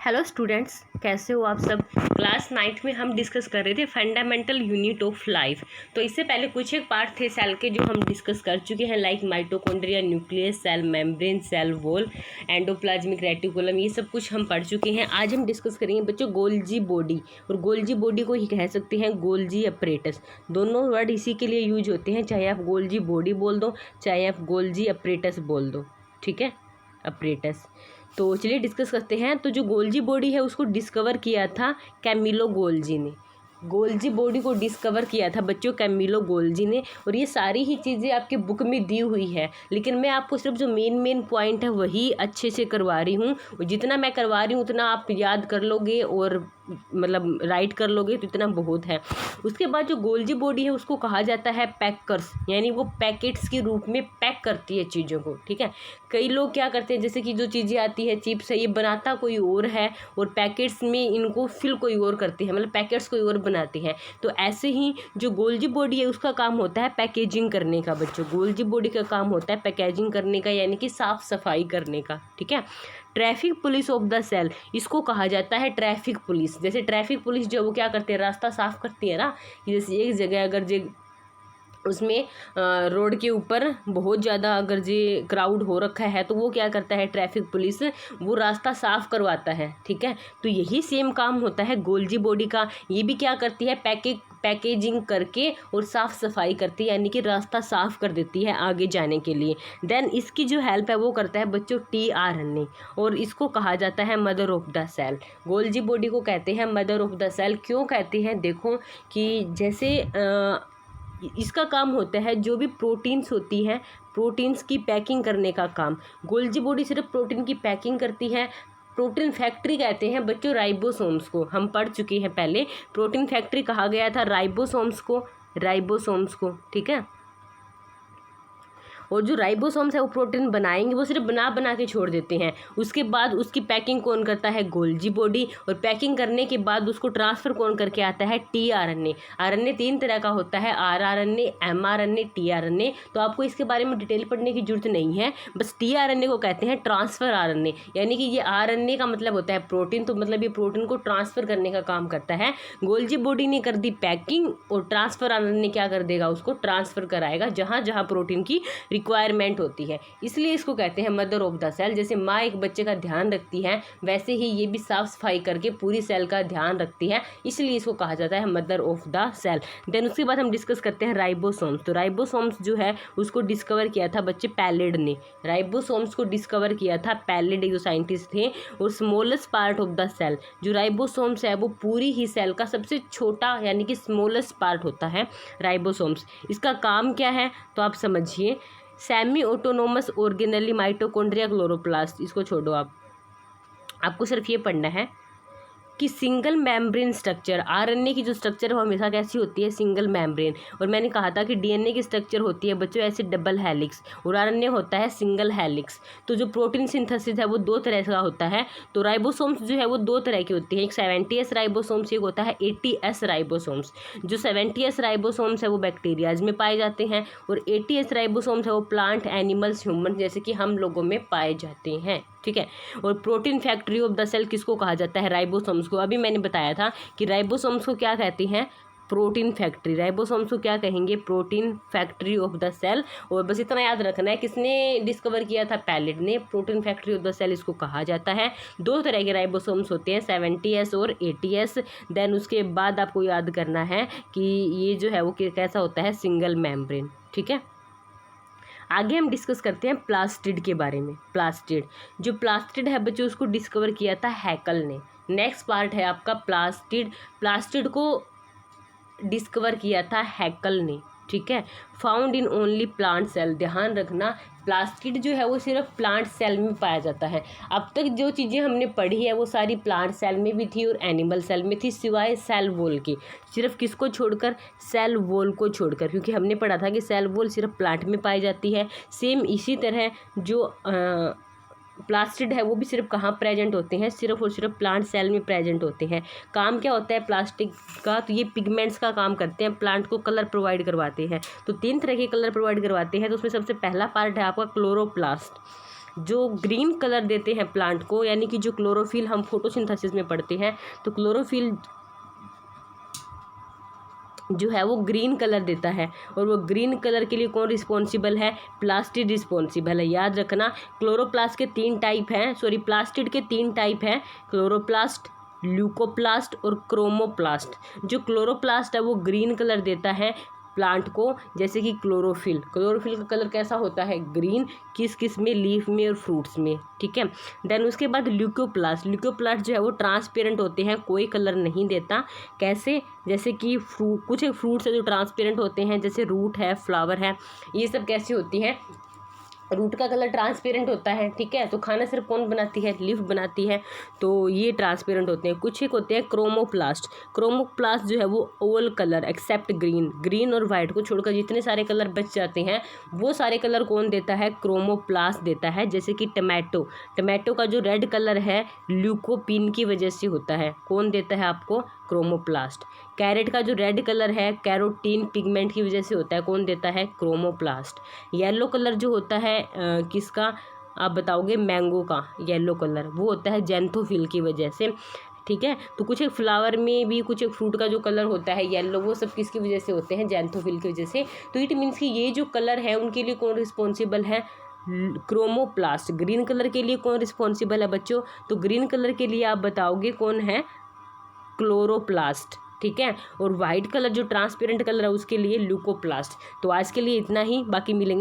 Hello students, कैसे हो आप सब। क्लास 9th में हम डिस्कस कर रहे थे फंडामेंटल यूनिट ऑफ लाइफ। तो इससे पहले कुछ एक पार्ट थे सेल के जो हम डिस्कस कर चुके हैं, like mitochondria, nucleus, cell membrane, cell wall, endoplasmic reticulum, ये सब कुछ हम पढ़ चुके हैं। आज हम डिस्कस करेंगे बच्चों गोल्जी बॉडी, और गोल्जी बॉडी को ही कह सकते हैं गोल्जी अपरेटस। दोनों वर्ड इसी के लिए यूज होते हैं, चाहे आप गोल्जी बॉडी बोल दो चाहे आप गोल्जी अपरेटस बोल दो, ठीक है, अपरेटस। तो चलिए डिस्कस करते हैं। तो जो गोल्जी बॉडी है उसको डिस्कवर किया था कैमिलो गोल्जी ने। गोल्जी बॉडी को डिस्कवर किया था बच्चों कैमिलो गोल्जी ने, और ये सारी ही चीज़ें आपके बुक में दी हुई है, लेकिन मैं आपको सिर्फ जो मेन पॉइंट है वही अच्छे से करवा रही हूँ। जितना मैं करवा रही हूँ उतना आप याद कर लोगे और मतलब राइट कर लोगे तो इतना बहुत है। उसके बाद जो गोल्जी बॉडी है उसको कहा जाता है पैकर्स, यानी वो पैकेट्स के रूप में पैक करती है चीज़ों को, ठीक है। कई लोग क्या करते हैं, जैसे कि जो चीज़ें आती है चिप्स है, ये बनाता कोई और है और पैकेट्स में इनको फिल कोई और करती है, मतलब पैकेट्स कोई और बनाती है। तो ऐसे ही जो गोल्जी बॉडी है उसका काम होता है पैकेजिंग करने का बच्चों। गोल्जी बॉडी का काम होता है पैकेजिंग करने का, यानी कि साफ सफाई करने का, ठीक है। Traffic police of the cell, इसको कहा जाता है ट्रैफिक पुलिस। जैसे ट्रैफिक पुलिस जो वो क्या करते हैं, रास्ता साफ करती है ना। जैसे एक जगह अगर जो उसमें रोड के ऊपर बहुत ज़्यादा अगर जे क्राउड हो रखा है तो वो क्या करता है, ट्रैफिक पुलिस वो रास्ता साफ़ करवाता है, ठीक है। तो यही सेम काम होता है गोल्जी बॉडी का। ये भी क्या करती है, पैकेजिंग करके और साफ़ सफाई करती है, यानी कि रास्ता साफ़ कर देती है आगे जाने के लिए। देन इसकी जो हेल्प है वो करता है बच्चों tRNA, और इसको कहा जाता है mother of the cell. Golgi body को कहते हैं मदर ऑफ द सेल। क्यों कहते हैं, देखो कि जैसे इसका काम होता है जो भी प्रोटीन्स होती हैं, प्रोटीन्स की पैकिंग करने का काम। गोल्जी बॉडी सिर्फ प्रोटीन की पैकिंग करती है। प्रोटीन फैक्ट्री कहते हैं बच्चों राइबोसोम्स को, हम पढ़ चुके हैं पहले। प्रोटीन फैक्ट्री कहा गया था राइबोसोम्स को, ठीक है। और जो राइबोसोम्स है वो प्रोटीन बनाएंगे, वो सिर्फ बना के छोड़ देते हैं। उसके बाद उसकी पैकिंग कौन करता है, गोल्जी बॉडी। और पैकिंग करने के बाद उसको ट्रांसफ़र कौन करके आता है, tRNA। आरएनए 3 तरह का होता है, rRNA, mRNA, tRNA। तो आपको इसके बारे में डिटेल पढ़ने की जरूरत नहीं है, बस tRNA को कहते हैं ट्रांसफ़र RNA, यानी कि ये RNA का मतलब होता है प्रोटीन, तो मतलब ये प्रोटीन को ट्रांसफ़र करने का काम करता है। गोल्जी बॉडी ने कर दी पैकिंग और ट्रांसफ़र RNA क्या कर देगा, उसको ट्रांसफ़र कराएगा जहाँ जहाँ प्रोटीन की रिक्वायरमेंट होती है। इसलिए इसको कहते हैं मदर ऑफ द सेल। जैसे माँ एक बच्चे का ध्यान रखती है, वैसे ही ये भी साफ सफाई करके पूरी सेल का ध्यान रखती है, इसलिए इसको कहा जाता है mother of the cell. Then उसके बाद हम डिस्कस करते हैं राइबोसोम्स। तो राइबोसोम्स जो है उसको डिस्कवर किया था बच्चे पैलेड ने। राइबोसोम्स को डिस्कवर किया था पैलेड, जो साइंटिस्ट थे। और smallest part of the cell, जो राइबोसोम्स है वो पूरी ही सेल का सबसे छोटा यानी कि स्मॉलेस्ट पार्ट होता है राइबोसोम्स। इसका काम क्या है तो आप समझिए, semi autonomous organelle mitochondria chloroplast. इसको छोड़ो, आपको सिर्फ ये पढ़ना है कि सिंगल मेम्ब्रेन स्ट्रक्चर, आरएनए की जो स्ट्रक्चर है वो हमेशा कैसी होती है, सिंगल मेम्ब्रेन। और मैंने कहा था कि डीएनए की स्ट्रक्चर होती है बच्चों ऐसे डबल हेलिक्स, और आरएनए होता है सिंगल हेलिक्स। तो जो प्रोटीन सिंथेसिस है वो 2 तरह का होता है। तो राइबोसोम्स जो है वो 2 तरह की होती है, एक 70S राइबोसोम्स, एक होता है 80S राइबोसोम्स। जो 70S राइबोसोम्स है वो बैक्टीरियाज में पाए जाते हैं, और 80S राइबोसोम्स है वो प्लांट, एनिमल्स, ह्यूमन जैसे कि हम लोगों में पाए जाते हैं, ठीक है। और protein factory of the cell किसको कहा जाता है, राइबोसोम्स को। अभी मैंने बताया था कि राइबोसोम्स को क्या कहते हैं, प्रोटीन फैक्ट्री। राइबोसोम्स को क्या कहेंगे, protein factory of the cell. और बस इतना याद रखना है, किसने डिस्कवर किया था, पैलेड ने। Protein factory of the cell इसको कहा जाता है। 2 तरह के राइबोसोम्स होते हैं, 70S और 80S। देन उसके बाद आपको याद करना है कि ये जो है वो कैसा होता है, सिंगल मेम्ब्रेन, ठीक है। आगे हम डिस्कस करते हैं प्लास्टिड के बारे में। प्लास्टिड, जो प्लास्टिड है बच्चों उसको डिस्कवर किया था हैकल ने। नेक्स्ट पार्ट है आपका प्लास्टिड। प्लास्टिड को डिस्कवर किया था हैकल ने, ठीक है। Found in only plant cell, ध्यान रखना प्लास्टिड जो है वो सिर्फ प्लांट सेल में पाया जाता है। अब तक जो चीज़ें हमने पढ़ी है वो सारी प्लांट सेल में भी थी और एनिमल सेल में थी, सिवाय सेल वॉल के। सिर्फ किसको छोड़कर, सेल वॉल को छोड़कर, क्योंकि हमने पढ़ा था कि सेल वॉल सिर्फ प्लांट में पाई जाती है। सेम इसी तरह जो प्लास्टिड है वो भी सिर्फ कहाँ प्रेजेंट होते हैं, सिर्फ और सिर्फ प्लांट सेल में प्रेजेंट होते हैं। काम क्या होता है प्लास्टिक का, तो ये पिगमेंट्स का काम करते हैं, प्लांट को कलर प्रोवाइड करवाते हैं। तो 3 तरह के कलर प्रोवाइड करवाते हैं। तो उसमें सबसे पहला पार्ट है आपका क्लोरोप्लास्ट। जो ग्रीन कलर देते हैं प्लांट को, यानी कि जो क्लोरोफिल हम फोटोसिंथेसिस में पढ़ते हैं, तो क्लोरोफिल जो है वो ग्रीन कलर देता है। और वो ग्रीन कलर के लिए कौन रिस्पॉन्सिबल है? प्लास्टिड रिस्पॉन्सिबल है। याद रखना, क्लोरोप्लास्ट के 3 टाइप हैं, सॉरी प्लास्टिड के 3 टाइप हैं, क्लोरोप्लास्ट, ल्यूकोप्लास्ट और क्रोमोप्लास्ट। जो क्लोरोप्लास्ट है वो ग्रीन कलर देता है प्लांट को, जैसे कि क्लोरोफिल का कलर कैसा होता है? ग्रीन। किस में? लीफ में और फ्रूट्स में, ठीक है। देन उसके बाद ल्यूकोप्लास्ट जो है वो ट्रांसपेरेंट होते हैं, कोई कलर नहीं देता। कैसे? जैसे कि कुछ फ्रूट्स है जो ट्रांसपेरेंट होते हैं, जैसे रूट है, फ्लावर है, ये सब कैसी होती हैं? रूट का कलर ट्रांसपेरेंट होता है, ठीक है। तो खाना सिर्फ कौन बनाती है? लीफ बनाती है, तो ये ट्रांसपेरेंट होते हैं। कुछ एक होते हैं क्रोमोप्लास्ट जो है वो ओवल कलर एक्सेप्ट ग्रीन और वाइट को छोड़कर जितने सारे कलर बच जाते हैं वो सारे कलर कौन देता है? क्रोमोप्लास्ट देता है। जैसे कि टमाटो का जो रेड कलर है ल्यूकोपिन की वजह से होता है, कौन देता है आपको? क्रोमोप्लास्ट। कैरेट का जो रेड कलर है कैरोटीन पिगमेंट की वजह से होता है, कौन देता है? क्रोमोप्लास्ट। येलो कलर जो होता है किसका आप बताओगे? मैंगो का येलो कलर, वो होता है जेंथोफिल की वजह से, ठीक है। तो कुछ एक फ्लावर में भी कुछ एक फ्रूट का जो कलर होता है येलो, वो सब किसकी वजह से होते हैं? जेंथोफिल की वजह से। तो इट मीन्स कि ये जो कलर है उनके लिए कौन रिस्पॉन्सिबल है? क्रोमोप्लास्ट। ग्रीन कलर के लिए कौन रिस्पॉन्सिबल है बच्चों? तो ग्रीन कलर के लिए आप बताओगे कौन है? क्लोरोप्लास्ट, ठीक है। और वाइट कलर जो ट्रांसपेरेंट कलर है उसके लिए ल्यूकोप्लास्ट। तो आज के लिए इतना ही, बाकी मिलेंगे।